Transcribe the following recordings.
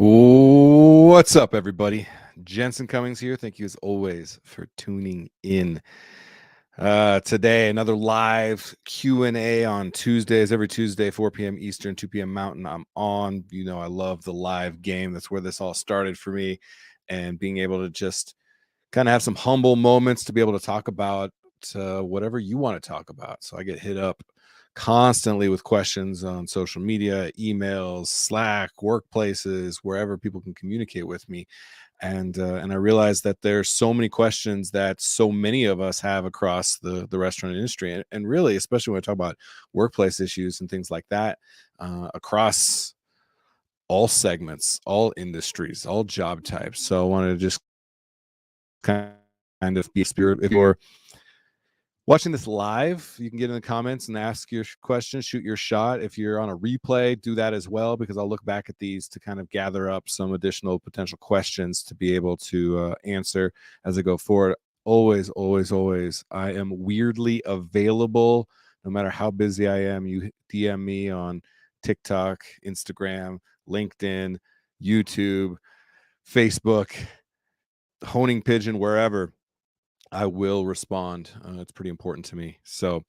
What's up, everybody? Jensen Cummings here. Thank you, as always, for tuning in. Today, another live Q&A on Tuesdays. Every Tuesday, 4 p.m. Eastern, 2 p.m. Mountain, I'm on. You know, I love the live game. That's where this all started for me. And being able to just kind of have some humble moments to be able to talk about whatever you want to talk about. So I get hit up constantly with questions on social media, emails, Slack, workplaces, wherever people can communicate with me. And I realized that there's so many questions that so many of us have across the restaurant industry, and really, especially when I talk about workplace issues and things like that, across all segments, all industries, all job types. So I wanted to just kind of be a spirit. If you're watching this live, you can get in the comments and ask your questions, shoot your shot. If you're on a replay, do that as well, because I'll look back at these to kind of gather up some additional potential questions to be able to answer as I go forward. Always, always, always, I am weirdly available no matter how busy I am. You DM me on TikTok, Instagram, LinkedIn, YouTube, Facebook, Honing Pigeon, wherever. I will respond. It's pretty important to me. So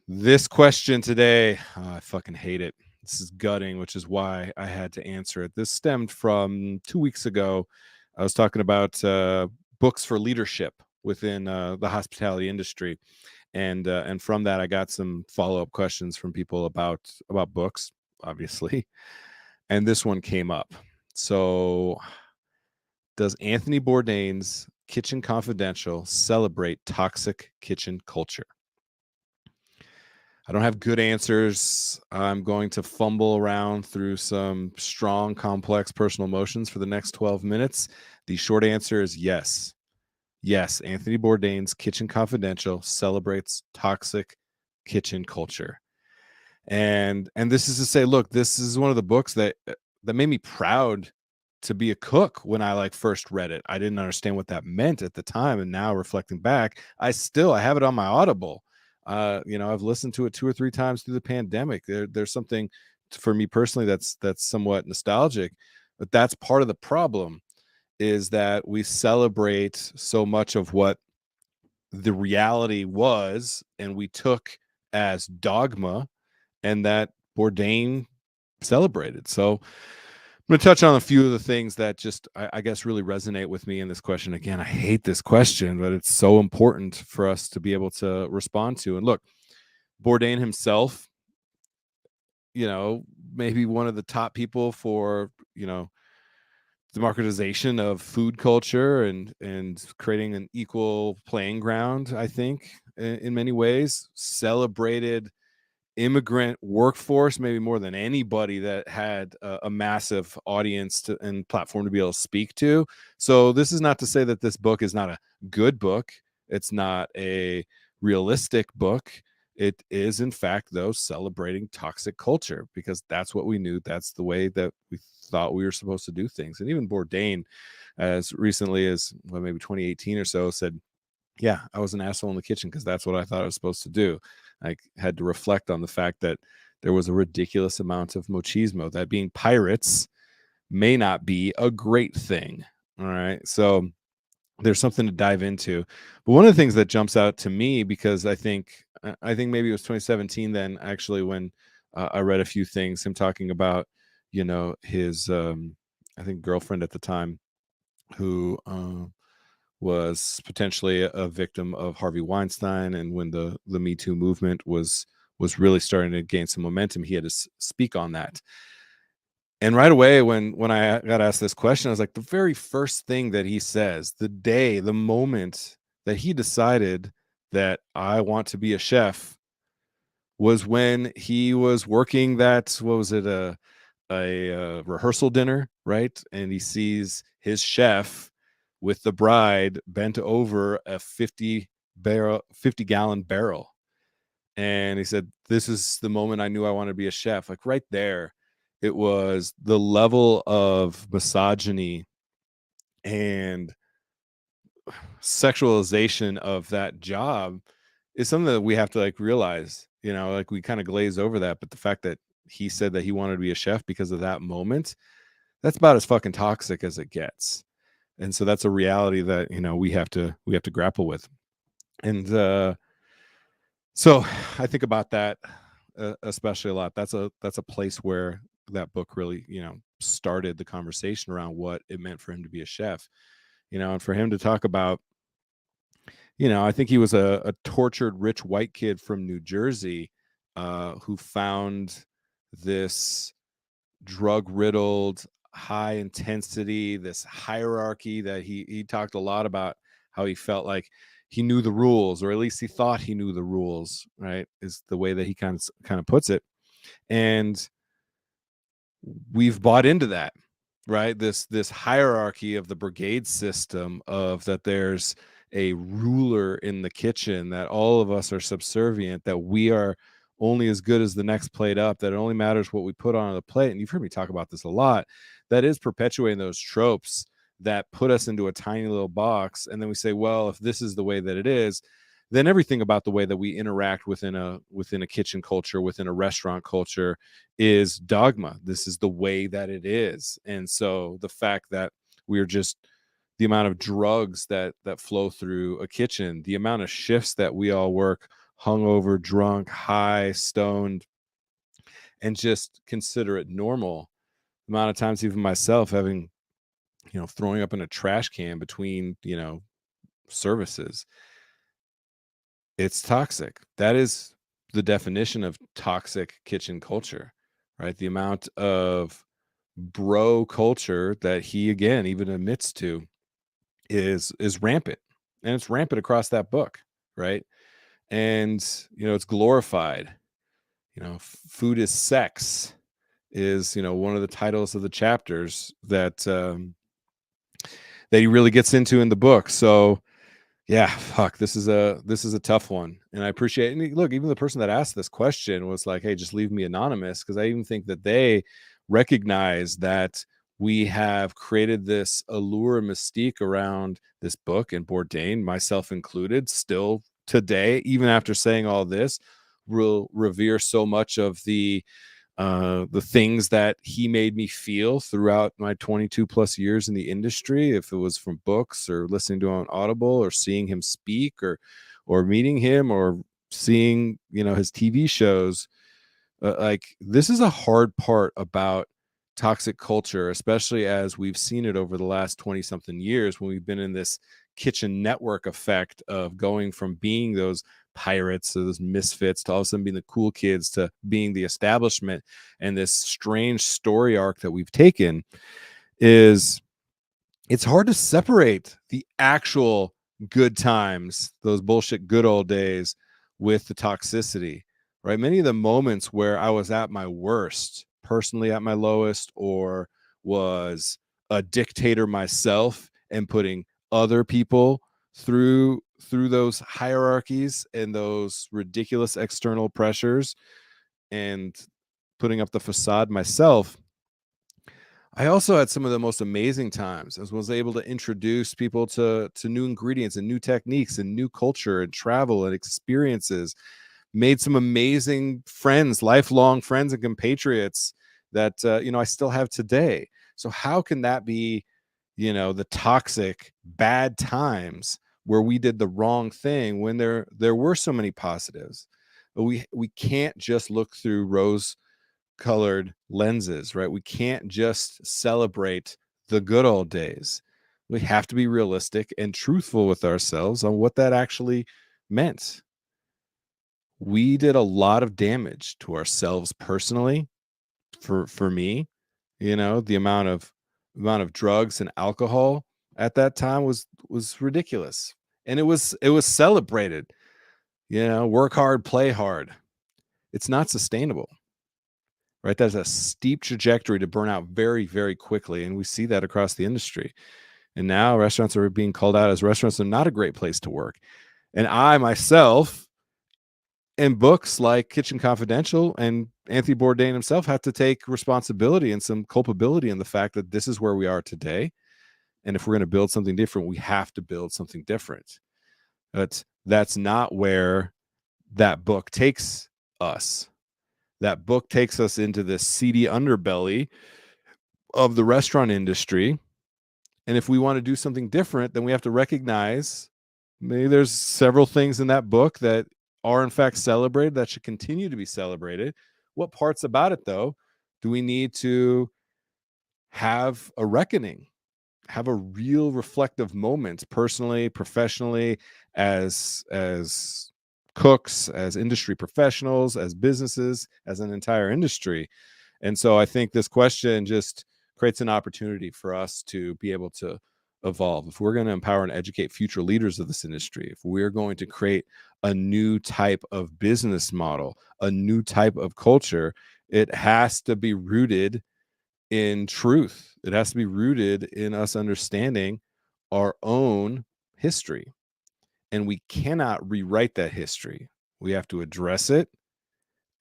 this question today, I fucking hate it. This is gutting, which is why I had to answer it. This stemmed from 2 weeks ago. I was talking about books for leadership within the hospitality industry, and from that I got some follow-up questions from people about books, obviously, and this one came up. So, does Anthony Bourdain's Kitchen Confidential celebrate toxic kitchen culture? I don't have good answers. I'm going to fumble around through some strong, complex personal emotions for the next 12 minutes. The short answer is yes. Yes, Anthony Bourdain's Kitchen Confidential celebrates toxic kitchen culture. And this is to say, look, this is one of the books that made me proud to be a cook when I first read it. I didn't understand what that meant at the time, and now reflecting back, I have it on my Audible. I've listened to it 2 or 3 times through the pandemic. There's something for me personally that's somewhat nostalgic, but that's part of the problem, is that we celebrate so much of what the reality was and we took as dogma, and that Bourdain celebrated. So I'm going to touch on a few of the things that just, I guess, really resonate with me in this question. Again, I hate this question, but it's so important for us to be able to respond to. And look, Bourdain himself, maybe one of the top people for, democratization of food culture and creating an equal playing ground, I think, in many ways, celebrated immigrant workforce maybe more than anybody that had a massive audience and platform to be able to speak to. So this is not to say that this book is not a good book. It's not a realistic book. It is, in fact, though, celebrating toxic culture, because that's what we knew. That's the way that we thought we were supposed to do things. And even Bourdain, as recently as maybe 2018 or so, said, yeah, I was an asshole in the kitchen because that's what I thought I was supposed to do. I had to reflect on the fact that there was a ridiculous amount of machismo, that being pirates may not be a great thing. All right. So there's something to dive into. But one of the things that jumps out to me, because I think maybe it was 2017 then, actually, when I read a few things, him talking about, his, I think, girlfriend at the time, who was potentially a victim of Harvey Weinstein, and when the Me Too movement was really starting to gain some momentum, he had to speak on that. And right away, when I got asked this question, I was like, the very first thing that he says, the moment that he decided that I want to be a chef, was when he was working that, what was it, a rehearsal dinner, right? And he sees his chef with the bride bent over a 50-gallon barrel. And he said, this is the moment I knew I wanted to be a chef. Like, right there, it was the level of misogyny and sexualization of that job is something that we have to realize. We kind of glaze over that, but the fact that he said that he wanted to be a chef because of that moment, that's about as fucking toxic as it gets. And so that's a reality that, we have to grapple with. And so I think about that especially a lot. That's a place where that book really, started the conversation around what it meant for him to be a chef. And for him to talk about, I think he was a tortured rich white kid from New Jersey who found this drug riddled, high intensity, this hierarchy that he talked a lot about how he felt like he knew the rules, or at least he thought he knew the rules, right? Is the way that he kind of puts it. And we've bought into that, right? This hierarchy of the brigade system, of that there's a ruler in the kitchen, that all of us are subservient, that we are only as good as the next plate up, that it only matters what we put on the plate. And you've heard me talk about this a lot. That is perpetuating those tropes that put us into a tiny little box. And then we say, well, if this is the way that it is, then everything about the way that we interact within a kitchen culture, within a restaurant culture, is dogma. This is the way that it is. And so the fact that we're just, the amount of drugs that flow through a kitchen, the amount of shifts that we all work hungover, drunk, high, stoned, and just consider it normal. The amount of times, even myself, having, throwing up in a trash can between, services, it's toxic. That is the definition of toxic kitchen culture, right? The amount of bro culture that he, again, even admits to is rampant, and it's rampant across that book, right? And it's glorified. Food is sex is, one of the titles of the chapters that he really gets into in the book. So yeah, fuck, this is a tough one. And I appreciate it. And look, even the person that asked this question was like, hey, just leave me anonymous, because I even think that they recognize that we have created this allure and mystique around this book, and Bourdain, myself included, still today, even after saying all this, will revere so much of the things that he made me feel throughout my 22 plus years in the industry, if it was from books or listening to him on Audible or seeing him speak or meeting him or seeing, his TV shows. Like, this is a hard part about toxic culture, especially as we've seen it over the last 20 something years, when we've been in this kitchen network effect of going from being those pirates or those misfits to all of a sudden being the cool kids to being the establishment. And this strange story arc that we've taken is, it's hard to separate the actual good times, those bullshit good old days, with the toxicity, right? Many of the moments where I was at my worst, personally at my lowest, or was a dictator myself and putting other people through those hierarchies and those ridiculous external pressures, and putting up the facade myself, I also had some of the most amazing times, as was able to introduce people to new ingredients and new techniques and new culture and travel and experiences. Made some amazing friends, lifelong friends and compatriots that I still have today. So how can that be, the toxic bad times where we did the wrong thing, when there were so many positives? But we can't just look through rose colored lenses, right? We can't just celebrate the good old days. We have to be realistic and truthful with ourselves on what that actually meant. We did a lot of damage to ourselves personally. For me, the amount of drugs and alcohol at that time was ridiculous, and it was celebrated. Work hard, play hard. It's not sustainable. Right? That's a steep trajectory to burn out very, very quickly. And we see that across the industry. And now restaurants are being called out as restaurants are not a great place to work. And I myself, in books like Kitchen Confidential, and Anthony Bourdain himself, have to take responsibility and some culpability in the fact that this is where we are today. And if we're going to build something different, we have to build something different. But that's not where that book takes us. That book takes us into this seedy underbelly of the restaurant industry. And if we want to do something different, then we have to recognize maybe there's several things in that book that are in fact celebrated that should continue to be celebrated. What parts about it, though, do we need to have a reckoning, have a real reflective moment, personally, professionally, as cooks, as industry professionals, as businesses, as an entire industry? And so I think this question just creates an opportunity for us to be able to evolve. If we're going to empower and educate future leaders of this industry, if we're going to create a new type of business model, a new type of culture, it has to be rooted in truth. It has to be rooted in us understanding our own history. And we cannot rewrite that history. We have to address it,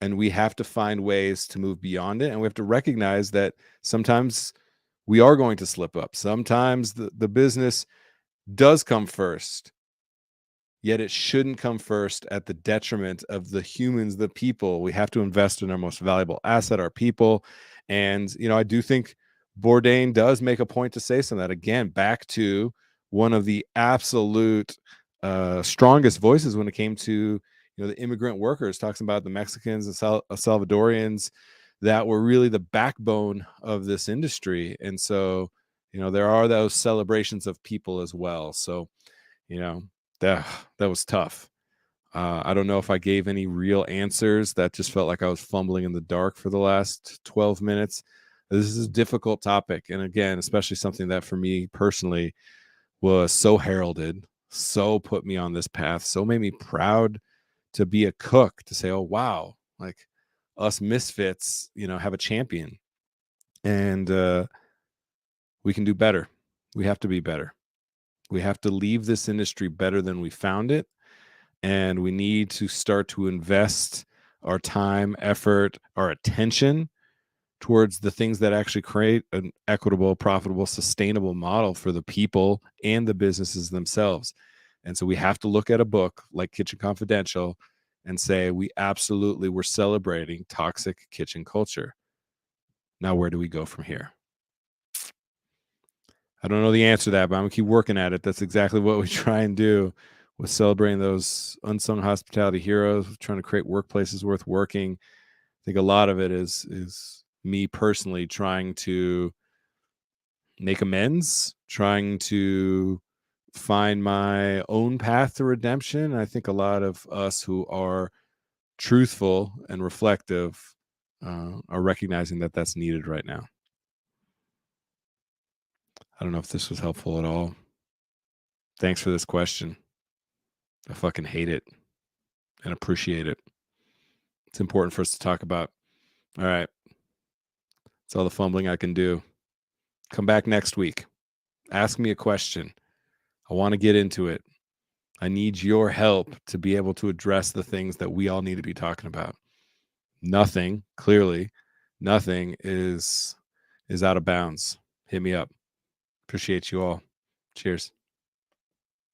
and we have to find ways to move beyond it. And we have to recognize that sometimes we are going to slip up. Sometimes the business does come first, yet it shouldn't come first at the detriment of the humans, the people. We have to invest in our most valuable asset, our people. And, I do think Bourdain does make a point to say some of that. Again, back to one of the absolute strongest voices when it came to, the immigrant workers, talks about the Mexicans and Salvadorians that were really the backbone of this industry. And so, there are those celebrations of people as well. So, that was tough. I don't know if I gave any real answers. That just felt like I was fumbling in the dark for the last 12 minutes. This is a difficult topic. And again, especially something that for me personally was so heralded, so put me on this path, so made me proud to be a cook, to say, oh, wow, like us misfits, have a champion. And we can do better. We have to be better. We have to leave this industry better than we found it. And we need to start to invest our time, effort, our attention towards the things that actually create an equitable, profitable, sustainable model for the people and the businesses themselves. And so we have to look at a book like Kitchen Confidential and say, we absolutely were celebrating toxic kitchen culture. Now, where do we go from here? I don't know the answer to that, but I'm gonna keep working at it. That's exactly what we try and do with celebrating those unsung hospitality heroes, trying to create workplaces worth working. I think a lot of it is me personally trying to make amends, trying to find my own path to redemption. I think a lot of us who are truthful and reflective are recognizing that that's needed right now. I don't know if this was helpful at all. Thanks for this question. I fucking hate it and appreciate it. It's important for us to talk about. All right. That's all the fumbling I can do. Come back next week. Ask me a question. I want to get into it. I need your help to be able to address the things that we all need to be talking about. Clearly, nothing is out of bounds. Hit me up. Appreciate you all. Cheers.